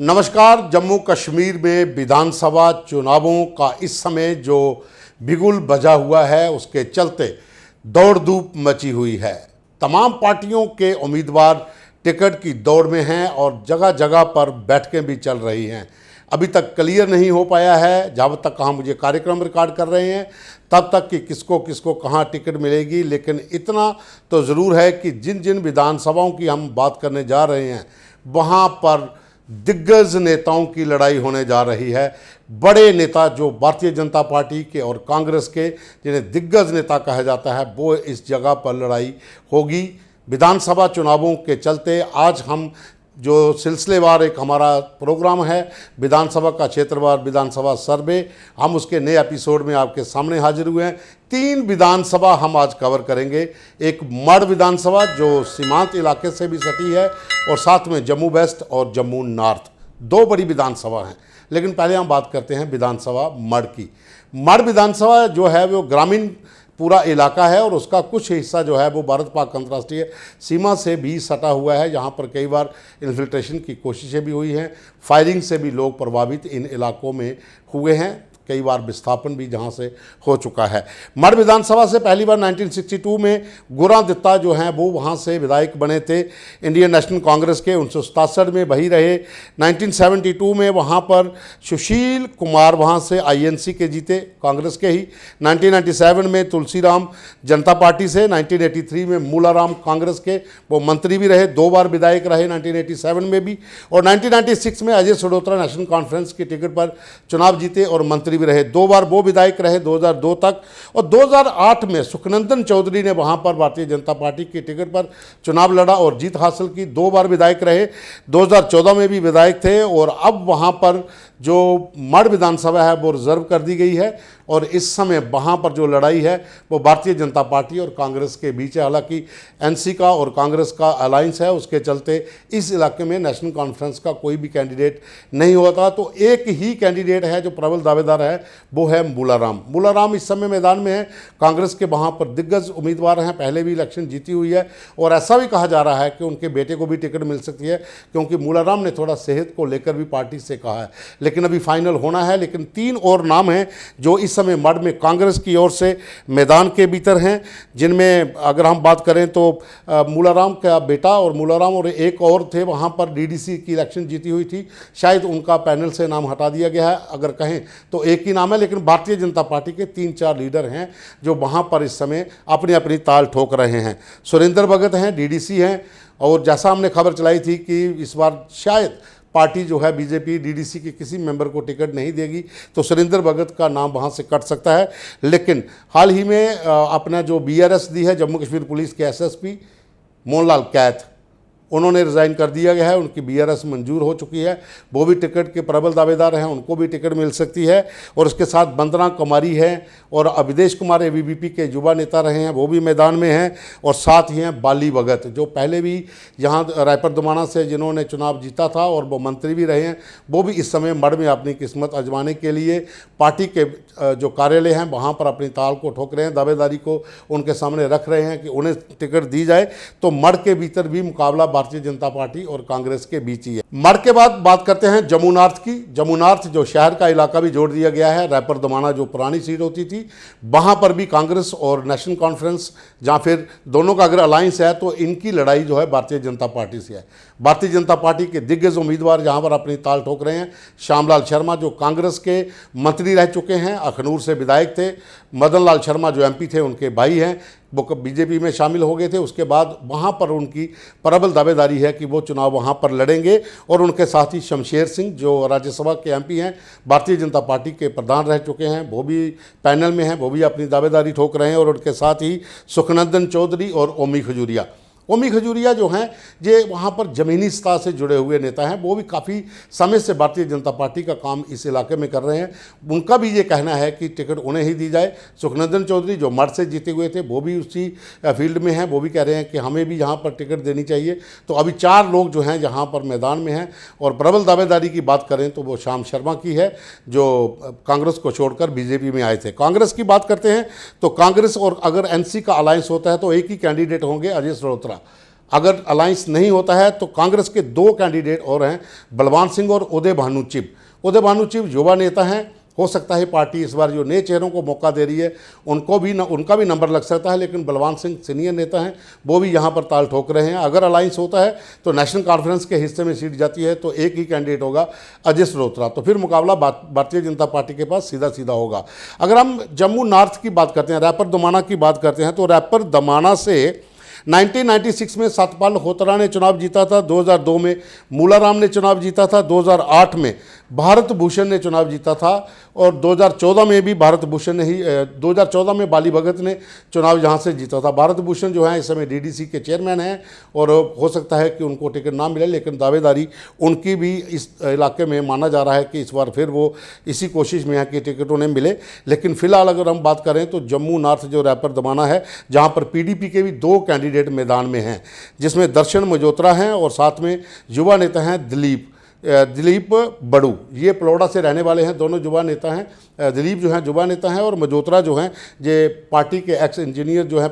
नमस्कार। जम्मू कश्मीर में विधानसभा चुनावों का इस समय जो बिगुल बजा हुआ है उसके चलते दौड़ धूप मची हुई है। तमाम पार्टियों के उम्मीदवार टिकट की दौड़ में हैं और जगह जगह पर बैठकें भी चल रही हैं। अभी तक क्लियर नहीं हो पाया है, जब तक हम मुझे कार्यक्रम रिकॉर्ड कर रहे हैं तब तक कि किसको किसको कहां टिकट मिलेगी। लेकिन इतना तो ज़रूर है कि जिन जिन विधानसभाओं की हम बात करने जा रहे हैं वहां पर दिग्गज नेताओं की लड़ाई होने जा रही है। बड़े नेता जो भारतीय जनता पार्टी के और कांग्रेस के, जिन्हें दिग्गज नेता कहा जाता है, वो इस जगह पर लड़ाई होगी विधानसभा चुनावों के चलते। आज हम जो सिलसिलेवार एक हमारा प्रोग्राम है विधानसभा का क्षेत्रवार विधानसभा सर्वे, हम उसके नए एपिसोड में आपके सामने हाजिर हुए हैं। 3 विधानसभा हम आज कवर करेंगे। एक मढ़ विधानसभा जो सीमांत इलाके से भी सटी है और साथ में जम्मू वेस्ट और जम्मू नॉर्थ, 2 बड़ी विधानसभा हैं। लेकिन पहले हम बात करते हैं विधानसभा मढ़ की। मढ़ विधानसभा जो है वो ग्रामीण पूरा इलाका है और उसका कुछ हिस्सा जो है वो भारत पाक अंतर्राष्ट्रीय सीमा से भी सटा हुआ है। यहाँ पर कई बार इन्फिल्ट्रेशन की कोशिशें भी हुई हैं, फायरिंग से भी लोग प्रभावित इन इलाकों में हुए हैं, कई बार विस्थापन भी जहाँ से हो चुका है। मढ़ विधानसभा से पहली बार 1962 में गुरा दत्ता जो हैं वो वहाँ से विधायक बने थे इंडियन नेशनल कांग्रेस के। 1967 में वही रहे। 1972 में वहाँ पर सुशील कुमार वहाँ से INC के जीते, कांग्रेस के ही। 1997 में तुलसीराम जनता पार्टी से, 1983 में मूलाराम कांग्रेस के, वो मंत्री भी रहे, 2 बार विधायक रहे 1987 में भी। और 1996 में अजय सडोत्रा नेशनल कॉन्फ्रेंस के टिकट पर चुनाव जीते और मंत्री भी रहे, 2 बार वो विधायक रहे 2002 तक। और 2008 में सुखनंदन चौधरी ने वहां पर भारतीय जनता पार्टी के टिकट पर चुनाव लड़ा और जीत हासिल की, 2 बार विधायक रहे, 2014 में भी विधायक थे। और अब वहां पर जो मढ़ विधानसभा है वो रिजर्व कर दी गई है और इस समय वहाँ पर जो लड़ाई है वो भारतीय जनता पार्टी और कांग्रेस के बीच है। हालांकि NC का और कांग्रेस का अलायंस है, उसके चलते इस इलाके में नेशनल कॉन्फ्रेंस का कोई भी कैंडिडेट नहीं होता। तो एक ही कैंडिडेट है जो प्रबल दावेदार है, वो है मूलाराम। मूलाराम इस समय मैदान में है। कांग्रेस के वहाँ पर दिग्गज उम्मीदवार हैं, पहले भी इलेक्शन जीती हुई है और ऐसा भी कहा जा रहा है कि उनके बेटे को भी टिकट मिल सकती है, क्योंकि मूलाराम ने थोड़ा सेहत को लेकर भी पार्टी से कहा है। लेकिन अभी फाइनल होना है। लेकिन 3 और नाम हैं जो इस समय मढ़ में कांग्रेस की ओर से मैदान के भीतर हैं, जिनमें अगर हम बात करें तो मूलाराम का बेटा और मूलाराम और एक और थे वहाँ पर DDC की इलेक्शन जीती हुई थी, शायद उनका पैनल से नाम हटा दिया गया है। अगर कहें तो एक ही नाम है, लेकिन भारतीय जनता पार्टी के 3-4 लीडर हैं जो वहाँ पर इस समय अपनी अपनी ताल ठोक रहे हैं। सुरेंद्र भगत हैं, DDC हैं, और जैसा हमने खबर चलाई थी कि इस बार शायद पार्टी जो है BJP DDC के किसी मेंबर को टिकट नहीं देगी, तो सुरेंद्र भगत का नाम वहां से कट सकता है। लेकिन हाल ही में अपना जो BRS दी है जम्मू कश्मीर पुलिस के SSP मोहनलाल कैथ, उन्होंने रिज़ाइन कर दिया गया है, उनकी BRS मंजूर हो चुकी है, वो भी टिकट के प्रबल दावेदार हैं, उनको भी टिकट मिल सकती है। और उसके साथ वंदना कुमारी हैं और अविदेश कुमार ABVP के युवा नेता रहे हैं, वो भी मैदान में हैं। और साथ ही हैं बाली भगत जो पहले भी यहाँ रायपुर दुमाना से जिन्होंने चुनाव जीता था और वो मंत्री भी रहे हैं, वो भी इस समय मढ़ में अपनी किस्मत आजमाने के लिए पार्टी के जो कार्यालय हैं वहाँ पर अपनी ताल को ठोक रहे हैं, दावेदारी को उनके सामने रख रहे हैं कि उन्हें टिकट दी जाए। तो मढ़ के भीतर भी मुकाबला भारतीय जनता पार्टी और कांग्रेस के बीच ही है। मढ़ के बाद बात करते हैं जम्मू नॉर्थ की। जम्मू नॉर्थ जो शहर का इलाका भी जोड़ दिया गया है, रायपुर दुमाना जो पुरानी सीट होती थी वहां पर भी कांग्रेस और नेशनल कॉन्फ्रेंस, जहां फिर दोनों का अगर अलायंस है तो इनकी लड़ाई जो है भारतीय जनता पार्टी से है। भारतीय जनता पार्टी के दिग्गज उम्मीदवार जहां पर अपनी ताल ठोक रहे हैं, श्यामलाल शर्मा जो कांग्रेस के मंत्री रह चुके हैं, अखनूर से विधायक थे, मदन लाल शर्मा जो MP थे उनके भाई हैं, वो BJP में शामिल हो गए थे। उसके बाद वहाँ पर उनकी प्रबल दावेदारी है कि वो चुनाव वहाँ पर लड़ेंगे। और उनके साथ ही शमशेर सिंह जो राज्यसभा के MP हैं, भारतीय जनता पार्टी के प्रधान रह चुके हैं, वो भी पैनल में हैं, वो भी अपनी दावेदारी ठोक रहे हैं। और उनके साथ ही सुखनंदन चौधरी और ओमी खजूरिया जो हैं ये वहाँ पर ज़मीनी सतह से जुड़े हुए नेता हैं, वो भी काफ़ी समय से भारतीय जनता पार्टी का काम इस इलाके में कर रहे हैं। उनका भी ये कहना है कि टिकट उन्हें ही दी जाए। सुखनंदन चौधरी जो मढ़ से जीते हुए थे वो भी उसी फील्ड में हैं, वो भी कह रहे हैं कि हमें भी यहाँ पर टिकट देनी चाहिए। तो अभी 4 लोग जो हैं यहाँ पर मैदान में हैं। और प्रबल दावेदारी की बात करें तो वो श्याम शर्मा की है जो कांग्रेस को छोड़कर BJP में आए थे। कांग्रेस की बात करते हैं तो कांग्रेस और अगर NC का अलायंस होता है तो एक ही कैंडिडेट होंगे, अजय सडोत्रा। अगर अलायंस नहीं होता है तो कांग्रेस के दो कैंडिडेट और हैं, बलवान सिंह और उदय भानु चिब। उदय भानु चिब युवा नेता हैं, हो सकता है पार्टी इस बार जो नए चेहरों को मौका दे रही है उनका भी नंबर लग सकता है, लेकिन बलवान सिंह सीनियर नेता हैं, वो भी यहाँ पर ताल ठोक रहे हैं। अगर अलायंस होता है तो नेशनल कॉन्फ्रेंस के हिस्से में सीट जाती है तो एक ही कैंडिडेट होगा, अजय श्रोत्रा, तो फिर मुकाबला भारतीय जनता पार्टी के पास सीधा सीधा होगा। अगर हम जम्मू नॉर्थ की बात करते हैं, रैपर दमाना की बात करते हैं, तो रैपर दमाना से 1996 में सतपाल होतरा ने चुनाव जीता था, 2002 में मूलाराम ने चुनाव जीता था, 2008 में भारत भूषण ने चुनाव जीता था और 2014 में भी भारत भूषण ने ही 2014 में बाली भगत ने चुनाव यहाँ से जीता था। भारत भूषण जो है इस समय डीडीसी के चेयरमैन हैं और हो सकता है कि उनको टिकट ना मिले, लेकिन दावेदारी उनकी भी इस इलाके में माना जा रहा है कि इस बार फिर वो इसी कोशिश में है कि टिकट उन्हें मिले। लेकिन फिलहाल अगर हम बात करें तो जम्मू नॉर्थ जो रैपर दमाना है, जहाँ पर पीडीपी के भी दो कैंडिडेट मैदान में हैं, जिसमें दर्शन मजोत्रा हैं और साथ में युवा नेता हैं दिलीप बड़ू। ये पलौड़ा से रहने वाले हैं, दोनों युवा नेता हैं। दिलीप जो हैं युवा नेता हैं और मजोत्रा जो हैं ये पार्टी के एक्स इंजीनियर जो हैं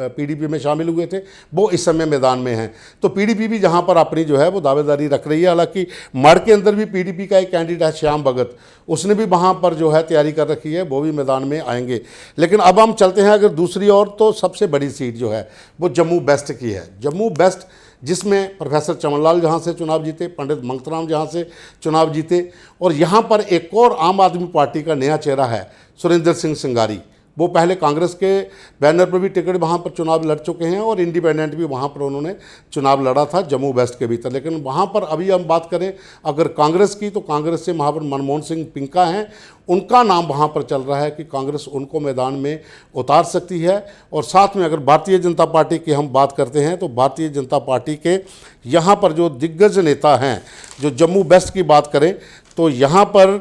पीडीपी में शामिल हुए थे, वो इस समय मैदान में हैं। तो पीडीपी भी जहां पर अपनी जो है वो दावेदारी रख रही है। हालांकि मढ़ के अंदर भी पीडीपी का एक कैंडिडेट है श्याम भगत, उसने भी वहाँ पर जो है तैयारी कर रखी है, वो भी मैदान में आएंगे। लेकिन अब हम चलते हैं अगर दूसरी ओर, तो सबसे बड़ी सीट जो है वो जम्मू वेस्ट की है। जम्मू वेस्ट जिसमें प्रोफेसर चमनलाल जहाँ से चुनाव जीते, पंडित मंगतराम जहाँ से चुनाव जीते, और यहाँ पर एक और आम आदमी पार्टी का नया चेहरा है सुरेंद्र सिंह संगारी। वो पहले कांग्रेस के बैनर पर भी टिकट वहाँ पर चुनाव लड़ चुके हैं और इंडिपेंडेंट भी वहाँ पर उन्होंने चुनाव लड़ा था जम्मू वेस्ट के भीतर। लेकिन वहाँ पर अभी हम बात करें अगर कांग्रेस की, तो कांग्रेस से वहाँ पर मनमोहन सिंह पिंका हैं, उनका नाम वहाँ पर चल रहा है कि कांग्रेस उनको मैदान में उतार सकती है। और साथ में अगर भारतीय जनता पार्टी की हम बात करते हैं तो भारतीय जनता पार्टी के यहाँ पर जो दिग्गज नेता हैं, जो जम्मू वेस्ट की बात करें तो यहाँ पर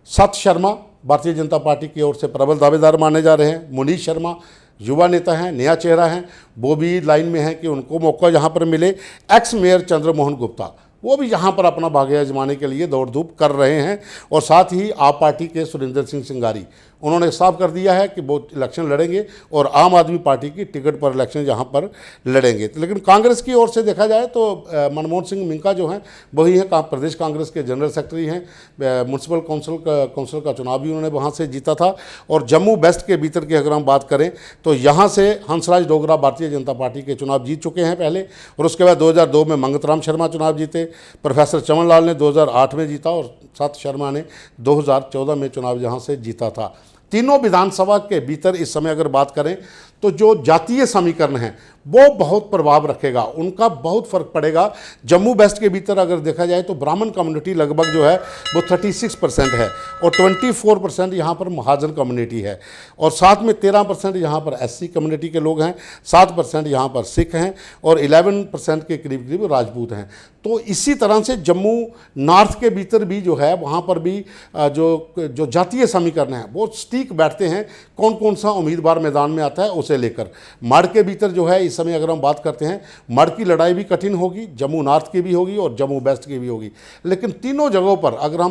सत शर्मा भारतीय जनता पार्टी की ओर से प्रबल दावेदार माने जा रहे हैं। मुनीश शर्मा युवा नेता हैं, नया चेहरा है, वो भी लाइन में है कि उनको मौका यहाँ पर मिले। एक्स मेयर चंद्रमोहन गुप्ता वो भी यहाँ पर अपना भाग्य आजमाने के लिए दौड़ धूप कर रहे हैं। और साथ ही आप पार्टी के सुरेंद्र सिंह संगारी, उन्होंने साफ कर दिया है कि वो इलेक्शन लड़ेंगे और आम आदमी पार्टी की टिकट पर इलेक्शन यहाँ पर लड़ेंगे। लेकिन कांग्रेस की ओर से देखा जाए तो मनमोहन सिंह मिंका जो हैं वही हैं, प्रदेश कांग्रेस के जनरल सेक्रेटरी हैं। म्यूनसिपल काउंसिल का चुनाव भी उन्होंने वहाँ से जीता था। और जम्मू वेस्ट के भीतर की अगर हम बात करें तो यहाँ से हंसराज डोगरा भारतीय जनता पार्टी के चुनाव जीत चुके हैं पहले, और उसके बाद 2002 में मंगतराम शर्मा चुनाव जीते, प्रोफेसर चमनलाल ने 2008 में जीता और सत शर्मा ने 2014 में चुनाव यहाँ से जीता था। तीनों विधानसभा के भीतर इस समय अगर बात करें तो जो जातीय समीकरण है वो बहुत प्रभाव रखेगा, उनका बहुत फर्क पड़ेगा। जम्मू वेस्ट के भीतर अगर देखा जाए तो ब्राह्मण कम्युनिटी लगभग जो है वो 36% है और 24% यहाँ पर महाजन कम्युनिटी है, और साथ में 13% यहाँ पर एससी कम्युनिटी के लोग हैं, 7% यहाँ पर सिख हैं और 11% के करीब करीब राजपूत हैं। तो इसी तरह से जम्मू नॉर्थ के भीतर भी जो है वहाँ पर भी जो जातीय समीकरण है वो स्टीक बैठते हैं, कौन कौन सा उम्मीदवार मैदान में आता है उसे लेकर। मढ़ के भीतर जो है इस समय अगर हम बात करते हैं, मढ़ की लड़ाई भी कठिन होगी, जम्मू नॉर्थ की भी होगी और जम्मू वेस्ट की भी होगी। लेकिन तीनों जगहों पर अगर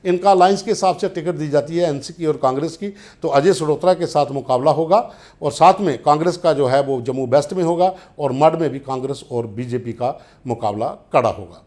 इनका अलायंस के हिसाब से टिकट दी जाती है एनसी की और कांग्रेस की, तो अजय श्रोत्रा के साथ मुकाबला होगा और साथ में कांग्रेस का जो है वो जम्मू वेस्ट में होगा और मढ़ में भी कांग्रेस और बीजेपी का मुकाबला कड़ा होगा।